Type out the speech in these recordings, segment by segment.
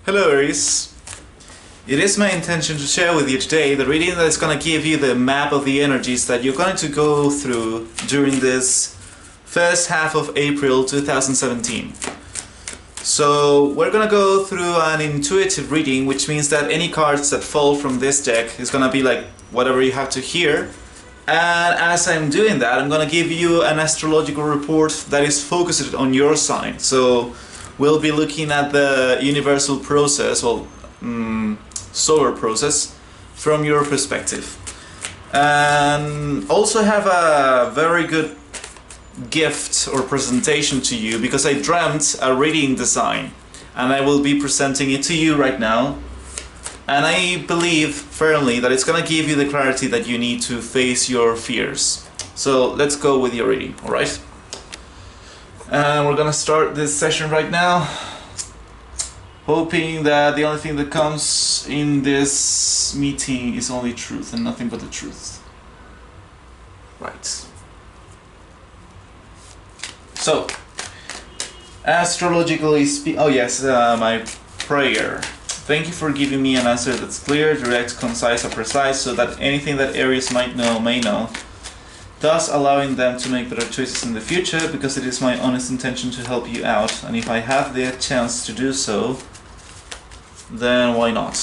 Hello Aries. It is my intention to share with you today the reading that is going to give you the map of the energies that you're going to go through during this first half of April 2017. So we're going to go through an intuitive reading, which means that any cards that fall from this deck is going to be like whatever you have to hear. And as I'm doing that, I'm going to give you an astrological report that is focused on your sign. So we'll be looking at the universal process, or solar process, from your perspective. And also have a very good gift or presentation to you, because I dreamt a reading design and I will be presenting it to you right now. And I believe firmly that it's going to give you the clarity that you need to face your fears. So let's go with your reading, alright? And we're going to start this session right now, hoping that the only thing that comes in this meeting is only truth and nothing but the truth. Right. So, astrologically speaking, oh yes, my prayer. Thank you for giving me an answer that's clear, direct, concise, and precise, so that anything that Aries might know may know, thus allowing them to make better choices in the future, because it is my honest intention to help you out, and if I have the chance to do so, then why not?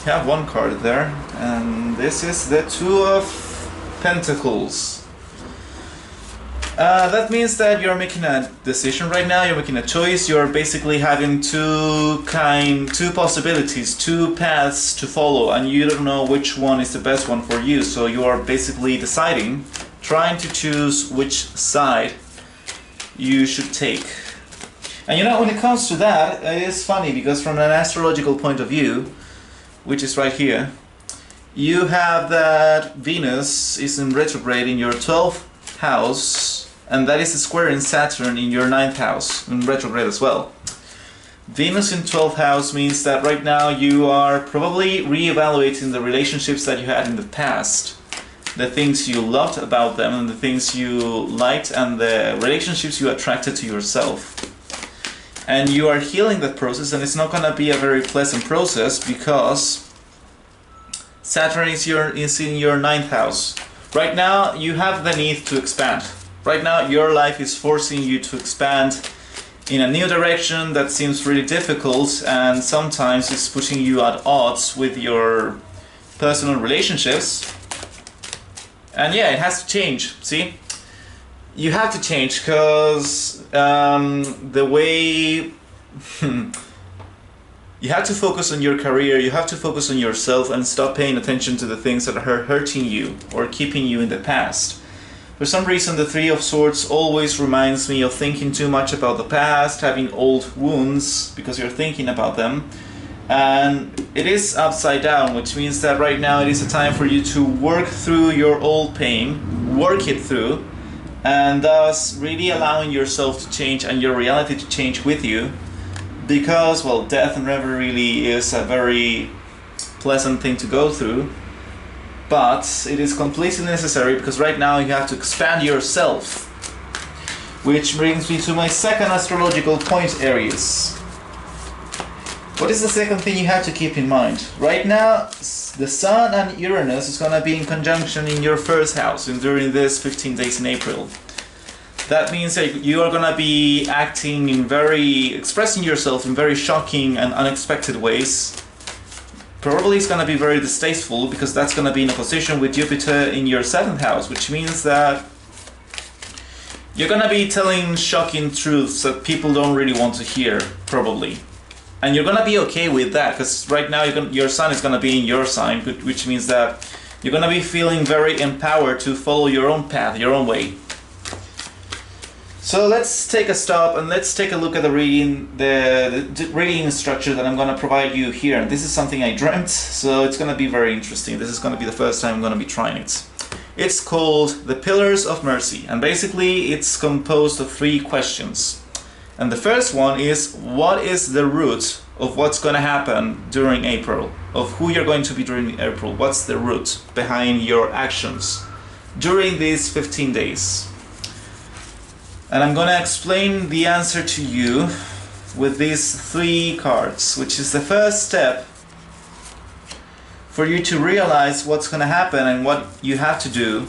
You have one card there, and this is the Two of Pentacles. That means that you're making a decision right now, you're making a choice, you're basically having two possibilities, two paths to follow, and you don't know which one is the best one for you, so you are basically deciding, trying to choose which side you should take. And you know, when it comes to that, it is funny, because from an astrological point of view, which is right here, you have that Venus is in retrograde in your 12th house, and that is a square in Saturn in your 9th house, in retrograde as well. Venus in 12th house means that right now you are probably re-evaluating the relationships that you had in the past, the things you loved about them and the things you liked and the relationships you attracted to yourself. And you are healing that process, and it's not going to be a very pleasant process because Saturn is in your 9th house. Right now you have the need to expand. Right now your life is forcing you to expand in a new direction that seems really difficult, and sometimes it's pushing you at odds with your personal relationships. And yeah, it has to change, see? You have to change, because the way... You have to focus on your career, you have to focus on yourself and stop paying attention to the things that are hurting you or keeping you in the past. For some reason, the Three of Swords always reminds me of thinking too much about the past, having old wounds because you're thinking about them. And it is upside down, which means that right now it is a time for you to work through your old pain, work it through, and thus really allowing yourself to change and your reality to change with you. Because, well, death never really is a very pleasant thing to go through, but it is completely necessary, because right now you have to expand yourself. Which brings me to my second astrological point, Aries. What is the second thing you have to keep in mind? Right now, the Sun and Uranus is going to be in conjunction in your first house during this 15 days in April. That means that you are going to be acting in expressing yourself in very shocking and unexpected ways. Probably it's going to be very distasteful, because that's going to be in opposition with Jupiter in your 7th house, which means that you're going to be telling shocking truths that people don't really want to hear, probably. And you're going to be okay with that, because right now your Sun is going to be in your sign, which means that you're going to be feeling very empowered to follow your own path, your own way. So let's take a stop and let's take a look at the reading, the reading structure that I'm going to provide you here. And this is something I dreamt, so it's going to be very interesting. This is going to be the first time I'm going to be trying it. It's called The Pillars of Mercy, and basically it's composed of 3 questions. And the first one is, what is the root of what's going to happen during April? Of who you're going to be during April? What's the root behind your actions during these 15 days? And I'm gonna explain the answer to you with these 3 cards, which is the first step for you to realize what's gonna happen and what you have to do.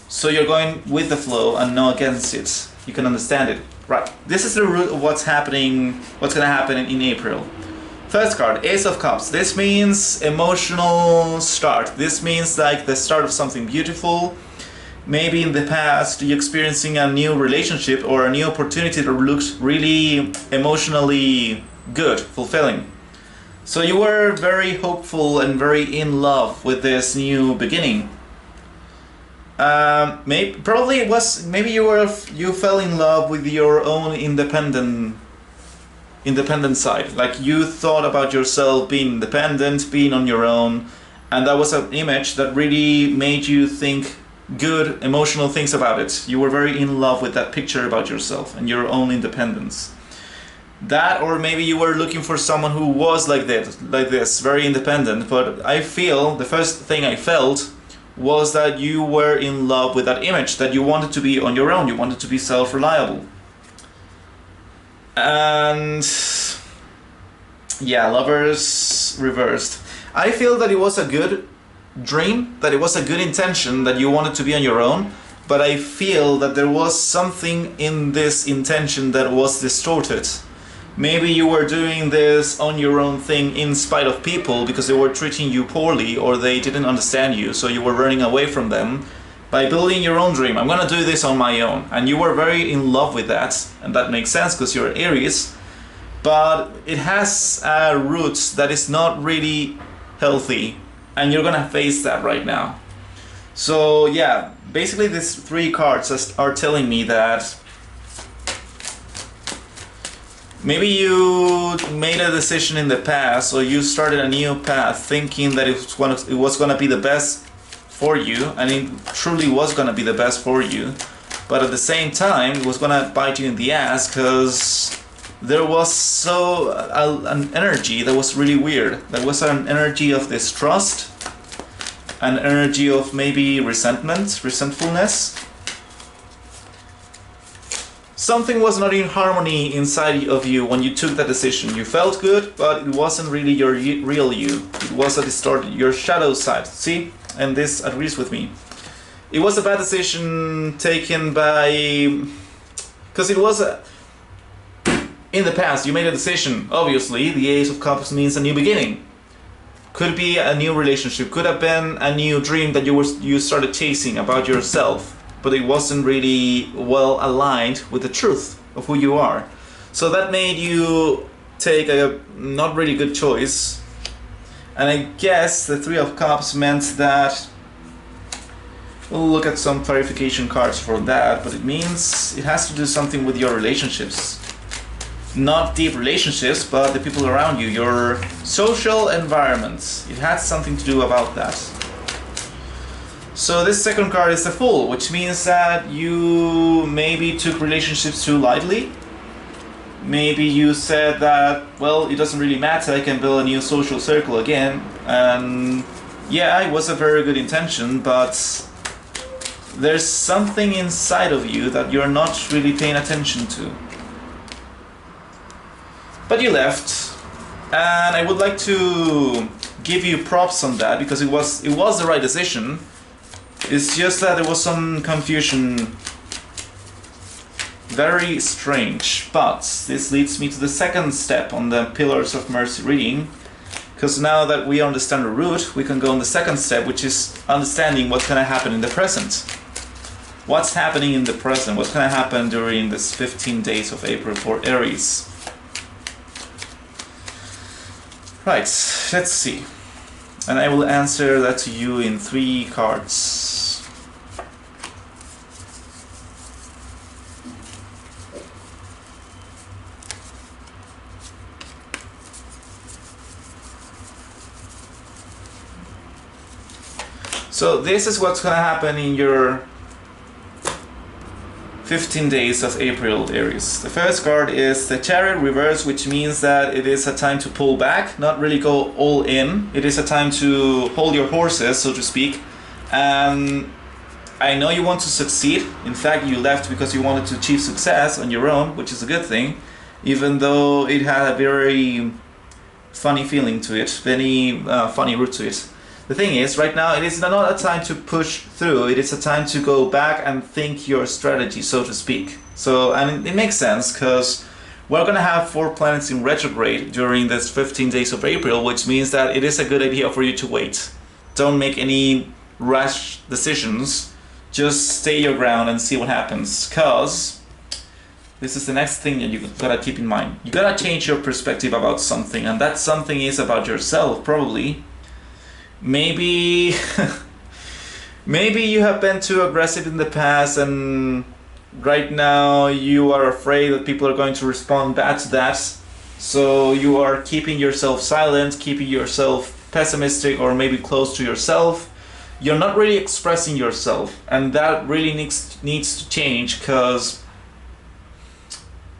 So you're going with the flow and not against it. You can understand it. Right. This is the root of what's gonna happen in April. First card, Ace of Cups. This means emotional start. This means like the start of something beautiful. Maybe in the past you're experiencing a new relationship or a new opportunity that looks really emotionally good, fulfilling. So you were very hopeful and very in love with this new beginning. Maybe you fell in love with your own independent side. Like you thought about yourself being independent, being on your own, and that was an image that really made you think good emotional things about it. You were very in love with that picture about yourself and your own independence. That, or maybe you were looking for someone who was like this, very independent. But I feel the first thing I felt was that you were in love with that image, that you wanted to be on your own, you wanted to be self-reliable. And yeah, Lovers reversed. I feel that it was a good dream, that it was a good intention, that you wanted to be on your own, but I feel that there was something in this intention that was distorted. Maybe you were doing this on your own thing in spite of people because they were treating you poorly or they didn't understand you, so you were running away from them by building your own dream. I'm gonna do this on my own. And you were very in love with that, and that makes sense because you're Aries, but it has a root that is not really healthy, and you're gonna face that right now. So yeah, basically these 3 cards are telling me that maybe you made a decision in the past, or you started a new path thinking that it was gonna be the best for you, and it truly was gonna be the best for you, but at the same time it was gonna bite you in the ass because there was an energy that was really weird. There was an energy of distrust, an energy of maybe resentfulness. Something was not in harmony inside of you when you took that decision. You felt good, but it wasn't really your real you. It was a distorted, your shadow side. See? And this agrees with me. It was a bad decision taken by... because it was in the past, you made a decision. Obviously, the Ace of Cups means a new beginning. Could be a new relationship, could have been a new dream that you started chasing about yourself, but it wasn't really well aligned with the truth of who you are. So that made you take a not really good choice. And I guess the 3 of Cups meant that... we'll look at some clarification cards for that, but it means it has to do something with your relationships. Not deep relationships, but the people around you, your social environment. It had something to do about that. So this second card is the Fool, which means that you maybe took relationships too lightly. Maybe you said that, well, it doesn't really matter, I can build a new social circle again. And yeah, it was a very good intention, but there's something inside of you that you're not really paying attention to. But you left, and I would like to give you props on that, because it was the right decision. It's just that there was some confusion. Very strange. But this leads me to the second step on the Pillars of Mercy reading, because now that we understand the root, we can go on the second step, which is understanding what's going to happen in the present. What's happening in the present? What's going to happen during this 15 days of April for Aries? Right, let's see. And I will answer that to you in 3 cards. So this is what's going to happen in your 15 days of April, Aries. The first card is the Chariot reverse, which means that it is a time to pull back, not really go all in. It is a time to hold your horses, so to speak, and I know you want to succeed. In fact, you left because you wanted to achieve success on your own, which is a good thing, even though it had a very funny feeling to it, very funny route to it. The thing is, right now, it is not a time to push through, it is a time to go back and think your strategy, so to speak. So, and it makes sense, because we're going to have 4 planets in retrograde during this 15 days of April, which means that it is a good idea for you to wait. Don't make any rash decisions, just stay your ground and see what happens, because this is the next thing that you gotta keep in mind. You gotta change your perspective about something, and that something is about yourself, probably. Maybe maybe you have been too aggressive in the past, and right now you are afraid that people are going to respond bad to that, so you are keeping yourself silent, keeping yourself pessimistic, or maybe close to yourself. You're not really expressing yourself, and that really needs to change, because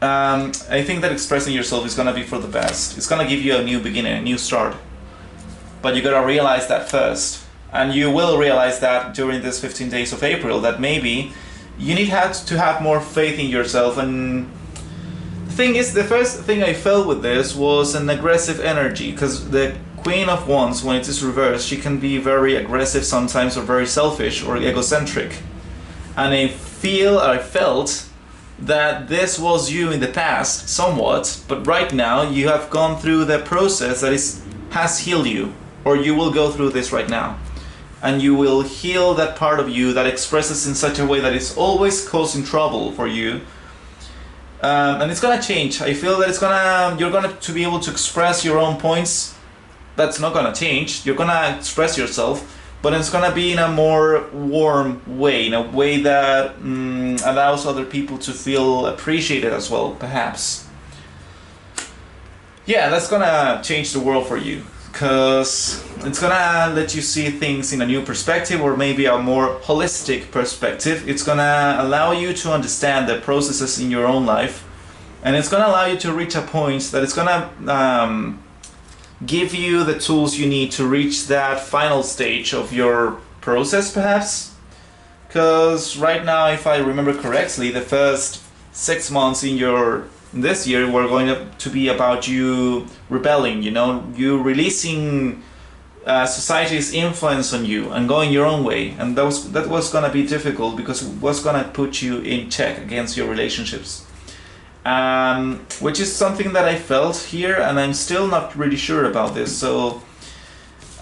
I think that expressing yourself is gonna be for the best. It's gonna give you a new beginning, a new start. But you gotta realize that first. And you will realize that during this 15 days of April, that maybe you need to have more faith in yourself. And the thing is, the first thing I felt with this was an aggressive energy, because the Queen of Wands, when it is reversed, she can be very aggressive sometimes, or very selfish, or egocentric. And I felt that this was you in the past, somewhat, but right now you have gone through the process that has healed you, or you will go through this right now. And you will heal that part of you that expresses in such a way that it's always causing trouble for you. And it's gonna change. I feel that you're gonna to be able to express your own points. That's not gonna change. You're gonna express yourself, but it's gonna be in a more warm way, in a way that allows other people to feel appreciated as well, perhaps. Yeah, that's gonna change the world for you, because it's gonna let you see things in a new perspective, or maybe a more holistic perspective. It's gonna allow you to understand the processes in your own life, and it's gonna allow you to reach a point that it's gonna give you the tools you need to reach that final stage of your process, perhaps. Because right now, if I remember correctly, the first 6 months in this year were going to be about you rebelling, you releasing society's influence on you and going your own way. And that was going to be difficult, because it was going to put you in check against your relationships. Which is something that I felt here, and I'm still not really sure about this, so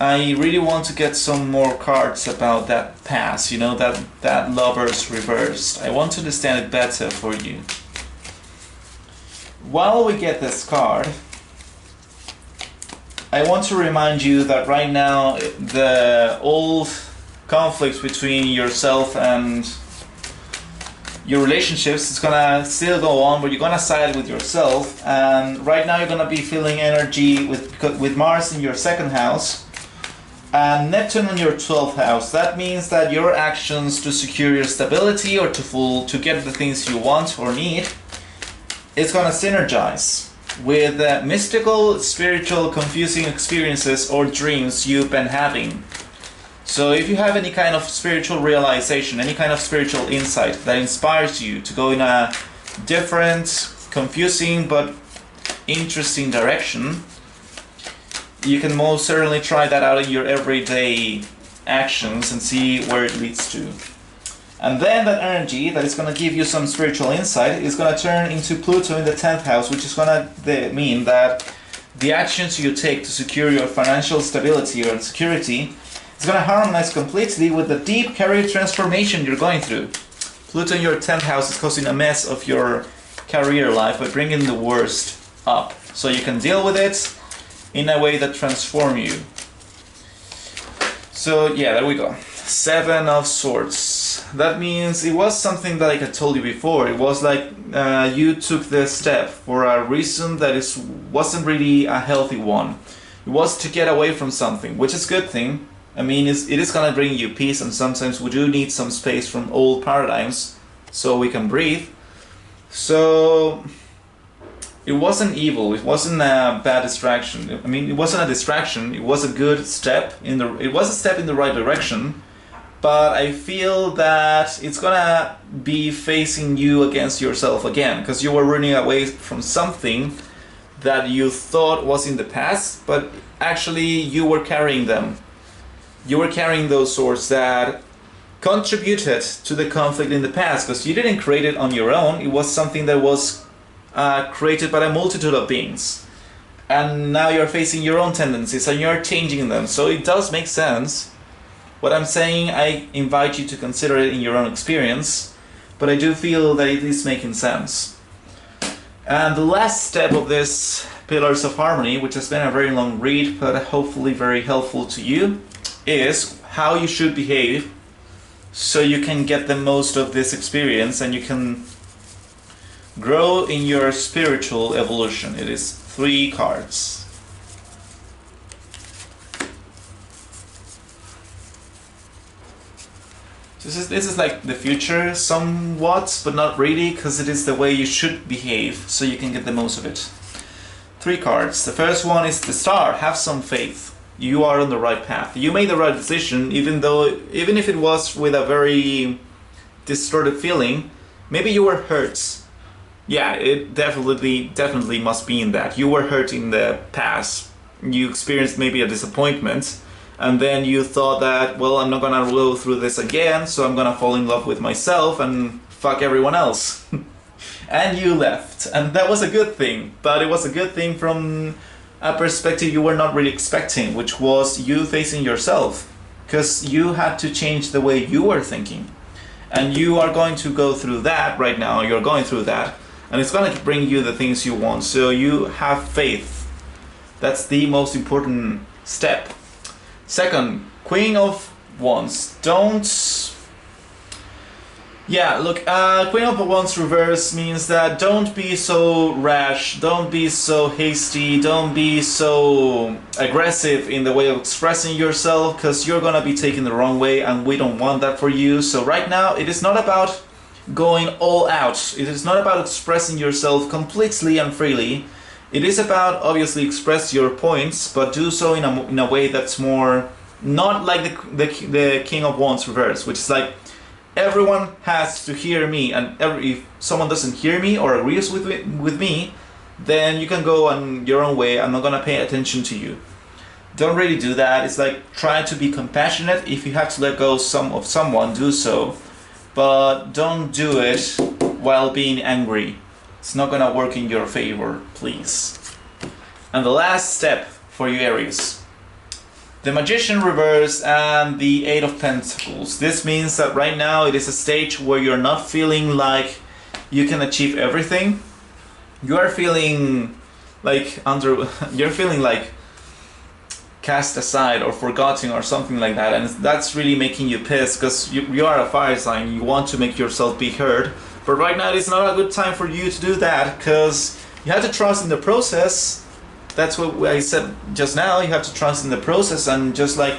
I really want to get some more cards about that past, that Lovers reversed. I want to understand it better for you. While we get this card, I want to remind you that right now the old conflict between yourself and your relationships is gonna still go on, but you're gonna side with yourself. And right now you're gonna be feeling energy with Mars in your 2nd house and Neptune in your 12th house. That means that your actions to secure your stability, or to get the things you want or need, is gonna synergize with mystical, spiritual, confusing experiences or dreams you've been having. So if you have any kind of spiritual realization, any kind of spiritual insight that inspires you to go in a different, confusing but interesting direction, you can most certainly try that out in your everyday actions and see where it leads to. And then that energy that is going to give you some spiritual insight is going to turn into Pluto in the 10th house, which is going to mean that the actions you take to secure your financial stability or security is going to harmonize completely with the deep career transformation you're going through. Pluto in your 10th house is causing a mess of your career life by bringing the worst up, so you can deal with it in a way that transforms you. So yeah, there we go. 7 of Swords. That means it was something that, like I told you before, it was like you took this step for a reason that wasn't really a healthy one. It was to get away from something, which is a good thing. I mean, it is going to bring you peace, and sometimes we do need some space from old paradigms so we can breathe. So it wasn't evil, it wasn't a bad distraction. I mean, it wasn't a distraction, it was a good step it was a step in the right direction, but I feel that it's gonna be facing you against yourself again, because you were running away from something that you thought was in the past, but actually you were carrying them. You were carrying those swords that contributed to the conflict in the past, because you didn't create it on your own. It was something that was created by a multitude of beings. And now you're facing your own tendencies and you're changing them. So it does make sense. What I'm saying, I invite you to consider it in your own experience, but I do feel that it is making sense. And the last step of this Pillars of Harmony, which has been a very long read, but hopefully very helpful to you, is how you should behave so you can get the most of this experience and you can grow in your spiritual evolution. It is 3 cards. This is like the future somewhat, but not really, because it is the way you should behave so you can get the most of it. 3 cards. The first one is the Star. Have some faith. You are on the right path. You made the right decision, even if it was with a very distorted feeling. Maybe you were hurt. Yeah, it definitely must be in that. You were hurt in the past. You experienced maybe a disappointment. And then you thought that, well, I'm not gonna go through this again, so I'm gonna fall in love with myself and fuck everyone else. And you left. And that was a good thing. But it was a good thing from a perspective you were not really expecting, which was you facing yourself. Because you had to change the way you were thinking. And you are going to go through that right now. You're going through that. And it's gonna bring you the things you want. So you have faith. That's the most important step. Second, Queen of Wands. Queen of Wands reverse means that don't be so rash, don't be so hasty, don't be so aggressive in the way of expressing yourself, because you're gonna be taken the wrong way and we don't want that for you. So right now, it is not about going all out. It is not about expressing yourself completely and freely. It is about, obviously, express your points, but do so in a way that's more, not like the King of Wands reverse, which is like, everyone has to hear me, and if someone doesn't hear me or agrees with me, then you can go on your own way. I'm not gonna pay attention to you. Don't really do that. It's like, try to be compassionate. If you have to let go of someone, do so, but don't do it while being angry. It's not gonna work in your favor, please. And the last step for you, Aries. The Magician reverse and the 8 of Pentacles. This means that right now it is a stage where you're not feeling like you can achieve everything. You are feeling like you're feeling like cast aside or forgotten or something like that, and that's really making you pissed because you are a fire sign. You want to make yourself be heard. But right now it's not a good time for you to do that, because you have to trust in the process. That's what I said just now. You have to trust in the process and just like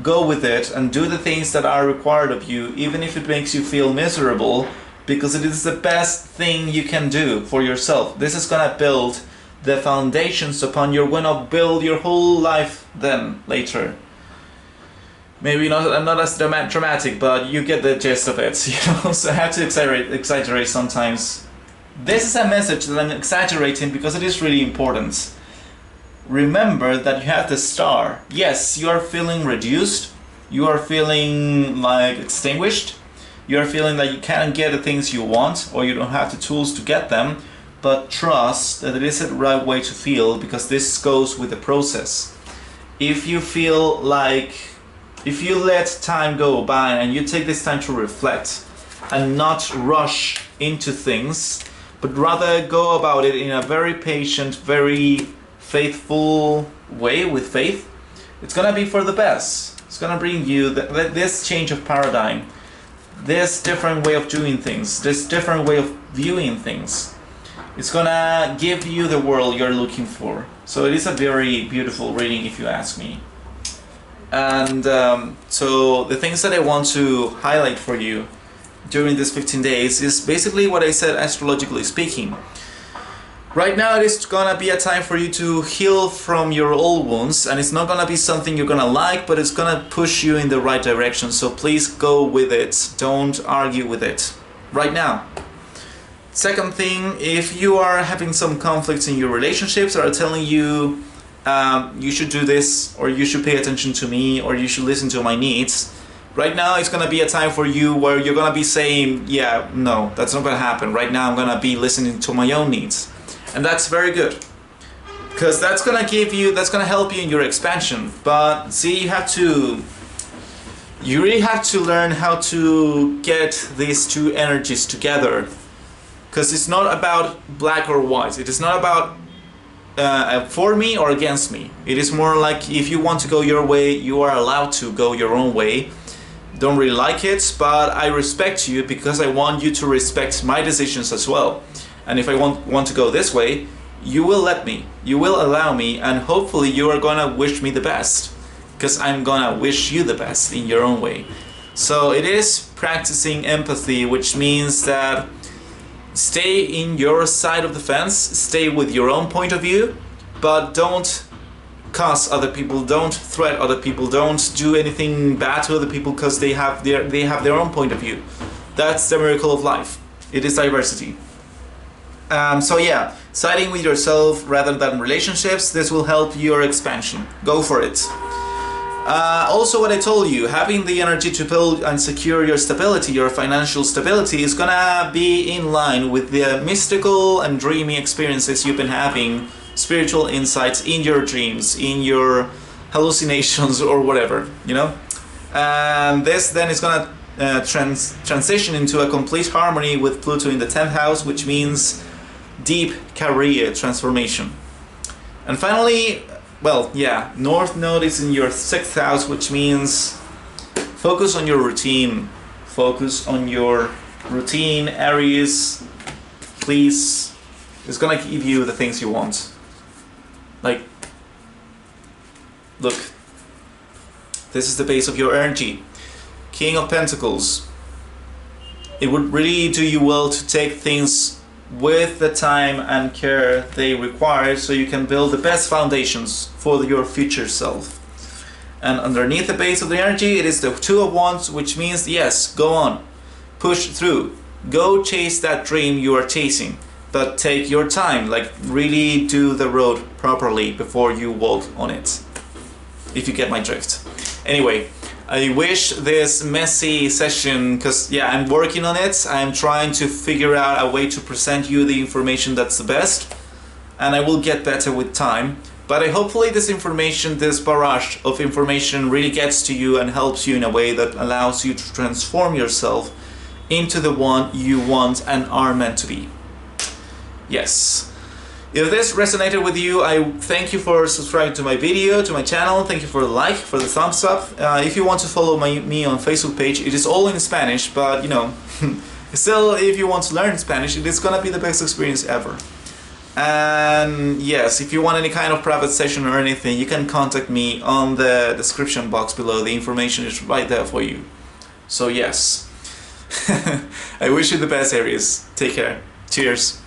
go with it and do the things that are required of you, even if it makes you feel miserable, because it is the best thing you can do for yourself. This is gonna build the foundations upon you're gonna build your whole life then later. Maybe not as dramatic, but you get the gist of it, you know. So I have to exaggerate sometimes. This is a message that I'm exaggerating because it is really important. Remember that you have the Star. Yes, you are feeling reduced. You are feeling like extinguished. You are feeling that you can't get the things you want, or you don't have the tools to get them. But trust that it is the right way to feel, because this goes with the process. If you feel like, if you let time go by and you take this time to reflect and not rush into things, but rather go about it in a very patient, very faithful way with faith, it's gonna be for the best. It's gonna bring you this change of paradigm, this different way of doing things, this different way of viewing things. It's gonna give you the world you're looking for. So it is a very beautiful reading, if you ask me. And so the things that I want to highlight for you during these 15 days is basically what I said, astrologically speaking. Right now it is gonna be a time for you to heal from your old wounds, and it's not gonna be something you're gonna like, but it's gonna push you in the right direction, so please go with it. Don't argue with it. Right now. Second thing, if you are having some conflicts in your relationships, or are telling you you should do this, or you should pay attention to me, or you should listen to my needs, right now it's gonna be a time for you where you're gonna be saying, yeah, no, that's not gonna happen. Right now I'm gonna be listening to my own needs. And that's very good, because that's gonna help you in your expansion. But see, you really have to learn how to get these two energies together, because it's not about black or white. It is not about for me or against me. It is more like, if you want to go your way, you are allowed to go your own way. Don't really like it, but I respect you, because I want you to respect my decisions as well. And if I want to go this way, you will let me, you will allow me, and hopefully you are gonna wish me the best, because I'm gonna wish you the best in your own way. So it is practicing empathy, which means that stay in your side of the fence, stay with your own point of view, but don't curse other people, don't threat other people, don't do anything bad to other people, because they have their own point of view. That's the miracle of life. It is diversity. So yeah, siding with yourself rather than relationships, this will help your expansion. Go for it. Also, what I told you, having the energy to build and secure your stability, your financial stability, is gonna be in line with the mystical and dreamy experiences you've been having, spiritual insights in your dreams, in your hallucinations, or whatever, you know? And this then is gonna transition into a complete harmony with Pluto in the 10th house, which means deep career transformation. And finally, well, yeah, North Node is in your 6th house, which means focus on your routine. Focus on your routine, Aries. Please, it's gonna give you the things you want. Like, look, this is the base of your energy. King of Pentacles. It would really do you well to take things with the time and care they require, so you can build the best foundations for your future self. And underneath the base of the energy, it is the Two of Wands, which means, yes, go on, push through, go chase that dream you are chasing, but take your time, like really do the road properly before you walk on it, if you get my drift. Anyway, I wish this messy session, because yeah, I'm working on it, I'm trying to figure out a way to present you the information that's the best, and I will get better with time, but hopefully this information, this barrage of information really gets to you and helps you in a way that allows you to transform yourself into the one you want and are meant to be. Yes. If this resonated with you, I thank you for subscribing to my video, to my channel. Thank you for the like, for the thumbs up. If you want to follow me on Facebook page, it is all in Spanish, but you know, still, if you want to learn Spanish, it is gonna be the best experience ever. And yes, if you want any kind of private session or anything, you can contact me on the description box below. The information is right there for you. So yes, I wish you the best, Aries. Take care. Cheers.